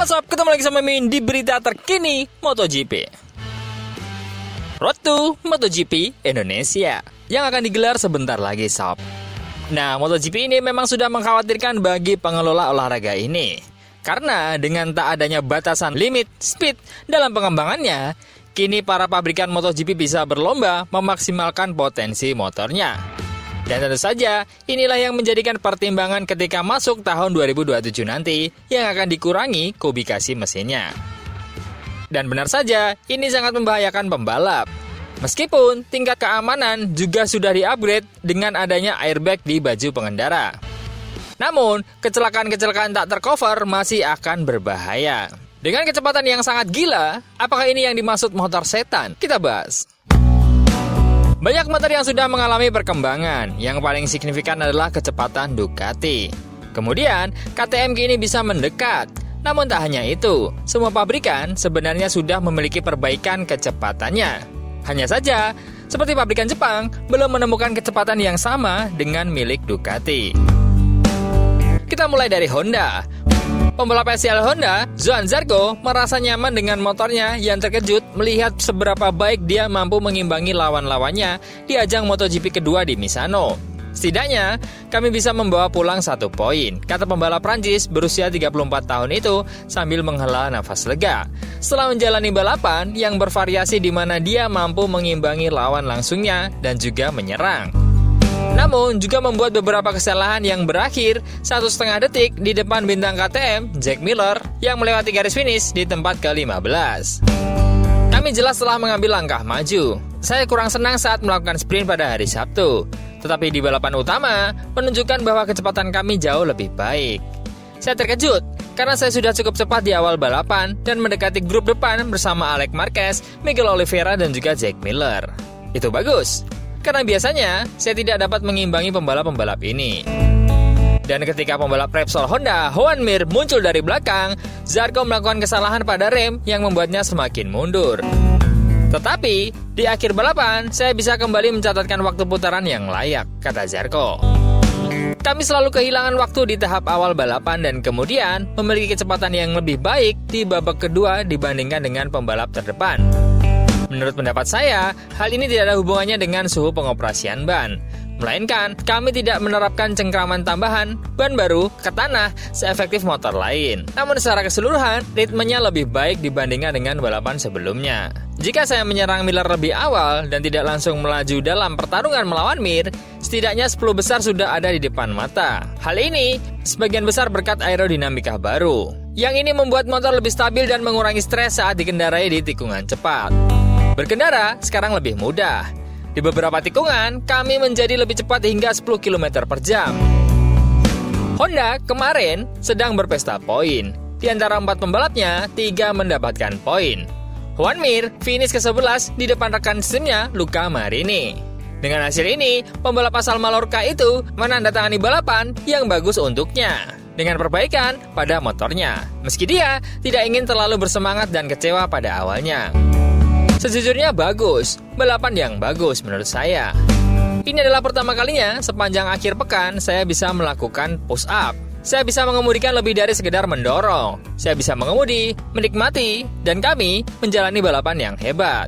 Halo sob, ketemu lagi sama Min di berita terkini MotoGP. Road to MotoGP Indonesia yang akan digelar sebentar lagi sob. Nah, MotoGP ini memang sudah mengkhawatirkan bagi pengelola olahraga ini. Karena dengan tak adanya batasan limit speed dalam pengembangannya, kini para pabrikan MotoGP bisa berlomba memaksimalkan potensi motornya. Dan tentu saja, inilah yang menjadikan pertimbangan ketika masuk tahun 2027 nanti yang akan dikurangi kubikasi mesinnya. Dan benar saja, ini sangat membahayakan pembalap. Meskipun tingkat keamanan juga sudah di-upgrade dengan adanya airbag di baju pengendara. Namun, kecelakaan-kecelakaan tak tercover masih akan berbahaya. Dengan kecepatan yang sangat gila, apakah ini yang dimaksud motor setan? Kita bahas. Banyak motor yang sudah mengalami perkembangan, yang paling signifikan adalah kecepatan Ducati. Kemudian, KTM kini bisa mendekat. Namun tak hanya itu, semua pabrikan sebenarnya sudah memiliki perbaikan kecepatannya. Hanya saja, seperti pabrikan Jepang, belum menemukan kecepatan yang sama dengan milik Ducati. Kita mulai dari Honda. Pembalap SCL Honda, Johann Zarco, merasa nyaman dengan motornya yang terkejut melihat seberapa baik dia mampu mengimbangi lawan-lawannya di ajang MotoGP kedua di Misano. Setidaknya, kami bisa membawa pulang 1 poin, kata pembalap Prancis berusia 34 tahun itu sambil menghela nafas lega. Setelah menjalani balapan yang bervariasi di mana dia mampu mengimbangi lawan langsungnya dan juga menyerang. Namun juga membuat beberapa kesalahan yang berakhir 1,5 detik di depan bintang KTM, Jack Miller, yang melewati garis finish di tempat ke-15. Kami jelas telah mengambil langkah maju. Saya kurang senang saat melakukan sprint pada hari Sabtu. Tetapi di balapan utama, menunjukkan bahwa kecepatan kami jauh lebih baik. Saya terkejut, karena saya sudah cukup cepat di awal balapan dan mendekati grup depan bersama Alex Marquez, Miguel Oliveira, dan juga Jack Miller. Itu bagus. Karena biasanya, saya tidak dapat mengimbangi pembalap-pembalap ini. Dan ketika pembalap Repsol Honda, Joan Mir, muncul dari belakang, Zarco melakukan kesalahan pada rem yang membuatnya semakin mundur. Tetapi, di akhir balapan, saya bisa kembali mencatatkan waktu putaran yang layak, kata Zarco. Kami selalu kehilangan waktu di tahap awal balapan dan kemudian memiliki kecepatan yang lebih baik di babak kedua dibandingkan dengan pembalap terdepan. Menurut pendapat saya, hal ini tidak ada hubungannya dengan suhu pengoperasian ban. Melainkan, kami tidak menerapkan cengkraman tambahan, ban baru, ke tanah, seefektif motor lain. Namun secara keseluruhan, ritmenya lebih baik dibandingkan dengan balapan sebelumnya. Jika saya menyerang Miller lebih awal dan tidak langsung melaju dalam pertarungan melawan Mir, setidaknya 10 besar sudah ada di depan mata. Hal ini, sebagian besar berkat aerodinamika baru. Yang ini membuat motor lebih stabil dan mengurangi stres saat dikendarai di tikungan cepat. Berkendara sekarang lebih mudah. Di beberapa tikungan, kami menjadi lebih cepat hingga 10 km per jam. Honda kemarin sedang berpesta poin. Di antara 4 pembalapnya, 3 mendapatkan poin. Joan Mir finish ke-11 di depan rekan timnya Luca Marini. Dengan hasil ini, pembalap asal Mallorca itu menandatangani balapan yang bagus untuknya. Dengan perbaikan pada motornya. Meski dia tidak ingin terlalu bersemangat dan kecewa pada awalnya. Sejujurnya bagus, balapan yang bagus menurut saya. Ini adalah pertama kalinya sepanjang akhir pekan saya bisa melakukan push up. Saya bisa mengemudikan lebih dari sekedar mendorong. Saya bisa mengemudi, menikmati, dan kami menjalani balapan yang hebat.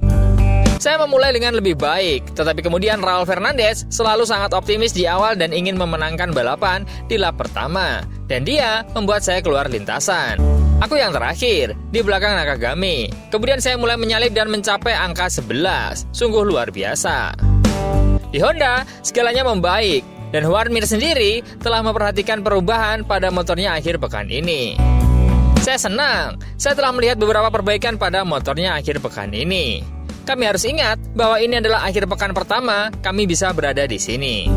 Saya memulai dengan lebih baik, tetapi kemudian Raul Fernandez selalu sangat optimis di awal dan ingin memenangkan balapan di lap pertama. Dan dia membuat saya keluar lintasan. Aku yang terakhir, di belakang Nakagami. Kemudian saya mulai menyalip dan mencapai angka 11. Sungguh luar biasa. Di Honda, segalanya membaik. Dan Joan Mir sendiri telah memperhatikan perubahan pada motornya akhir pekan ini. Saya senang, saya telah melihat beberapa perbaikan pada motornya akhir pekan ini. Kami harus ingat bahwa ini adalah akhir pekan pertama kami bisa berada di sini.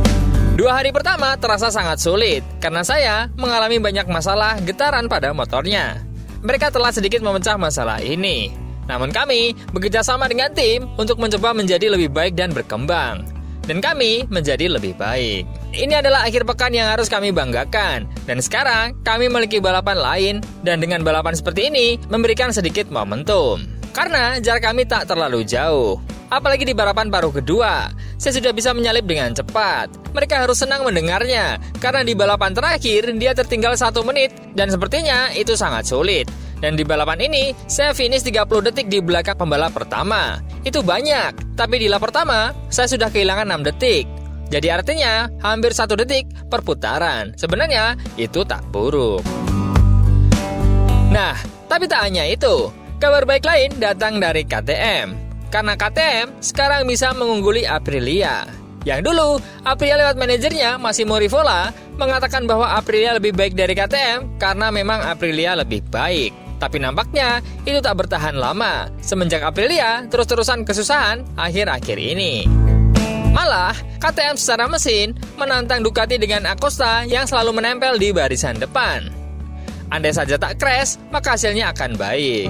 2 hari pertama terasa sangat sulit, karena saya mengalami banyak masalah getaran pada motornya. Mereka telah sedikit memecah masalah ini. Namun kami bekerja sama dengan tim untuk mencoba menjadi lebih baik dan berkembang. Dan kami menjadi lebih baik. Ini adalah akhir pekan yang harus kami banggakan. Dan sekarang kami memiliki balapan lain. Dan dengan balapan seperti ini memberikan sedikit momentum. Karena jarak kami tak terlalu jauh. Apalagi di balapan paruh kedua, saya sudah bisa menyalip dengan cepat. Mereka harus senang mendengarnya, karena di balapan terakhir dia tertinggal 1 menit, dan sepertinya itu sangat sulit. Dan di balapan ini, saya finish 30 detik di belakang pembalap pertama. Itu banyak, tapi di lap pertama, saya sudah kehilangan 6 detik. Jadi artinya, hampir 1 detik per putaran. Sebenarnya, itu tak buruk. Nah, tapi tak hanya itu. Kabar baik lain datang dari KTM. Karena KTM sekarang bisa mengungguli Aprilia. Yang dulu, Aprilia lewat manajernya Massimo Rivola mengatakan bahwa Aprilia lebih baik dari KTM karena memang Aprilia lebih baik. Tapi nampaknya itu tak bertahan lama semenjak Aprilia terus-terusan kesusahan akhir-akhir ini. Malah, KTM secara mesin menantang Ducati dengan Akosta yang selalu menempel di barisan depan. Andai saja tak crash, maka hasilnya akan baik.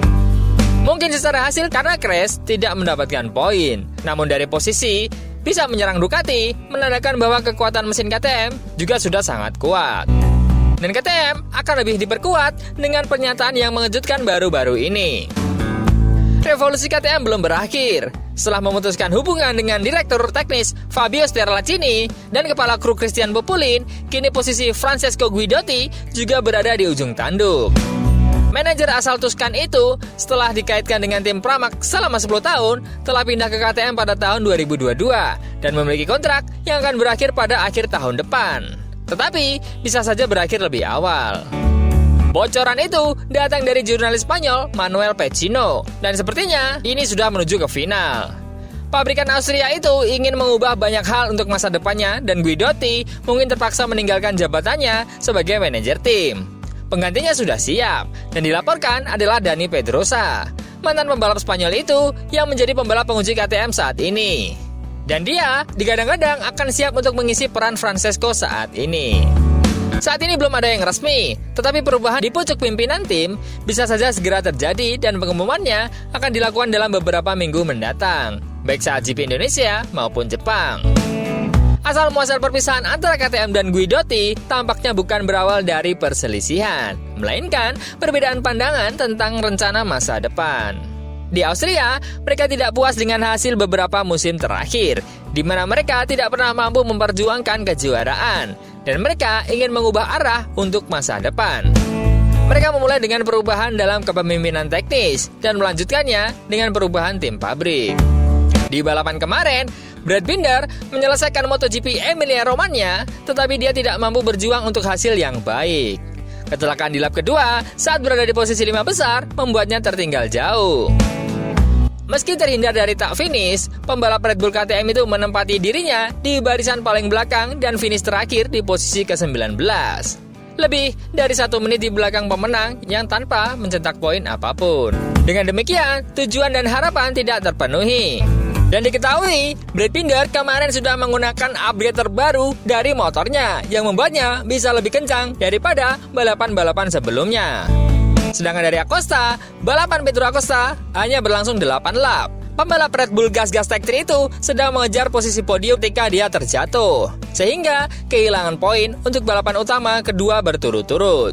Mungkin secara hasil karena crash tidak mendapatkan poin. Namun dari posisi bisa menyerang Ducati, menandakan bahwa kekuatan mesin KTM juga sudah sangat kuat. Dan KTM akan lebih diperkuat dengan pernyataan yang mengejutkan baru-baru ini. Revolusi KTM belum berakhir. Setelah memutuskan hubungan dengan Direktur Teknis Fabio Sterlacini dan Kepala Kru Christian Populin, kini posisi Francesco Guidotti juga berada di ujung tanduk. Manajer asal Tuscan itu setelah dikaitkan dengan tim Pramac selama 10 tahun telah pindah ke KTM pada tahun 2022 dan memiliki kontrak yang akan berakhir pada akhir tahun depan. Tetapi bisa saja berakhir lebih awal. Bocoran itu datang dari jurnalis Spanyol Manuel Pecino dan sepertinya ini sudah menuju ke final. Pabrikan Austria itu ingin mengubah banyak hal untuk masa depannya dan Guidotti mungkin terpaksa meninggalkan jabatannya sebagai manajer tim. Penggantinya sudah siap, dan dilaporkan adalah Dani Pedrosa, mantan pembalap Spanyol itu yang menjadi pembalap penguji KTM saat ini. Dan dia digadang-gadang akan siap untuk mengisi peran Francesco saat ini. Saat ini belum ada yang resmi, tetapi perubahan di pucuk pimpinan tim bisa saja segera terjadi dan pengumumannya akan dilakukan dalam beberapa minggu mendatang, baik saat GP Indonesia maupun Jepang. Asal-muasal perpisahan antara KTM dan Guidotti tampaknya bukan berawal dari perselisihan, melainkan perbedaan pandangan tentang rencana masa depan. Di Austria, mereka tidak puas dengan hasil beberapa musim terakhir, di mana mereka tidak pernah mampu memperjuangkan kejuaraan, dan mereka ingin mengubah arah untuk masa depan. Mereka memulai dengan perubahan dalam kepemimpinan teknis, dan melanjutkannya dengan perubahan tim pabrik. Di balapan kemarin, Brad Binder menyelesaikan MotoGP Emilia-Romagna, tetapi dia tidak mampu berjuang untuk hasil yang baik. Kecelakaan di lap kedua saat berada di posisi 5 besar membuatnya tertinggal jauh. Meski terhindar dari tak finish, pembalap Red Bull KTM itu menempati dirinya di barisan paling belakang dan finish terakhir di posisi ke-19. Lebih dari 1 menit di belakang pemenang yang tanpa mencetak poin apapun. Dengan demikian, tujuan dan harapan tidak terpenuhi. Dan diketahui, Brad Binder kemarin sudah menggunakan upgrade terbaru dari motornya yang membuatnya bisa lebih kencang daripada balapan-balapan sebelumnya. Sedangkan dari Acosta, balapan Pedro Acosta hanya berlangsung 8 lap. Pembalap Red Bull gas-gas Tech 3 itu sedang mengejar posisi podium ketika dia terjatuh, sehingga kehilangan poin untuk balapan utama kedua berturut-turut.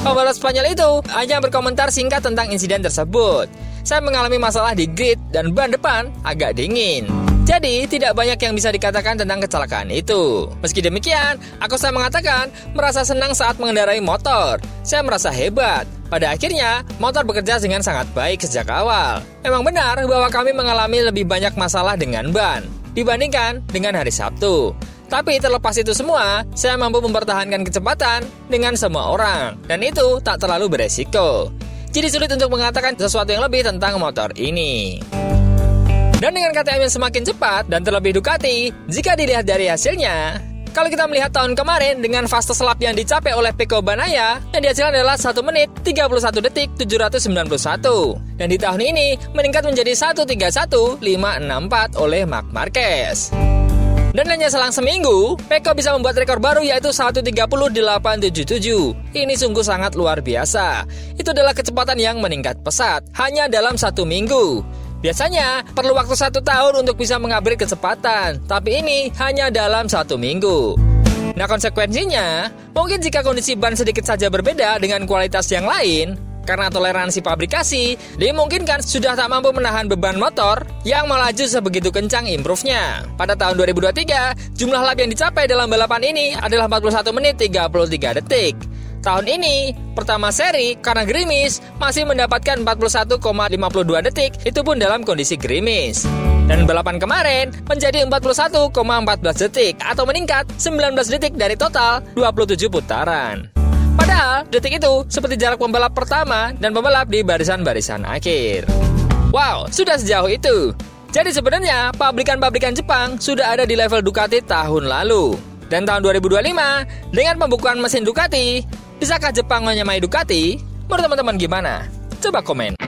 Pembalap Spanyol itu hanya berkomentar singkat tentang insiden tersebut. Saya mengalami masalah di grid dan ban depan agak dingin. Jadi tidak banyak yang bisa dikatakan tentang kecelakaan itu. Meski demikian, Acosta mengatakan merasa senang saat mengendarai motor. Saya merasa hebat. Pada akhirnya, motor bekerja dengan sangat baik sejak awal. Memang benar bahwa kami mengalami lebih banyak masalah dengan ban dibandingkan dengan hari Sabtu. Tapi terlepas itu semua, saya mampu mempertahankan kecepatan dengan semua orang. Dan itu tak terlalu beresiko. Jadi sulit untuk mengatakan sesuatu yang lebih tentang motor ini. Dan dengan KTM yang semakin cepat dan terlebih Ducati, jika dilihat dari hasilnya, kalau kita melihat tahun kemarin dengan fastest lap yang dicapai oleh Pecco Bagnaia, yang dihasilkan adalah 1 menit 31 detik 791. Dan di tahun ini meningkat menjadi 1:31.564 oleh Marc Marquez. Dan hanya selang seminggu, Pecco bisa membuat rekor baru yaitu 1:30.877. Ini sungguh sangat luar biasa. Itu adalah kecepatan yang meningkat pesat hanya dalam 1 minggu. Biasanya perlu waktu 1 tahun untuk bisa mengupgrade kecepatan, tapi ini hanya dalam 1 minggu. Nah, konsekuensinya, mungkin jika kondisi ban sedikit saja berbeda dengan kualitas yang lain, karena toleransi pabrikasi, dimungkinkan sudah tak mampu menahan beban motor yang melaju sebegitu kencang improve-nya. Pada tahun 2023, jumlah lap yang dicapai dalam balapan ini adalah 41 menit 33 detik. Tahun ini, pertama seri karena gerimis masih mendapatkan 41,52 detik, itu pun dalam kondisi gerimis. Dan balapan kemarin menjadi 41,14 detik atau meningkat 19 detik dari total 27 putaran. Padahal detik itu seperti jarak pembalap pertama dan pembalap di barisan-barisan akhir. Wow, sudah sejauh itu. Jadi sebenarnya pabrikan-pabrikan Jepang sudah ada di level Ducati tahun lalu. Dan tahun 2025 dengan pembukaan mesin Ducati, bisakah Jepang menyamai Ducati? Menurut teman-teman gimana? Coba komen.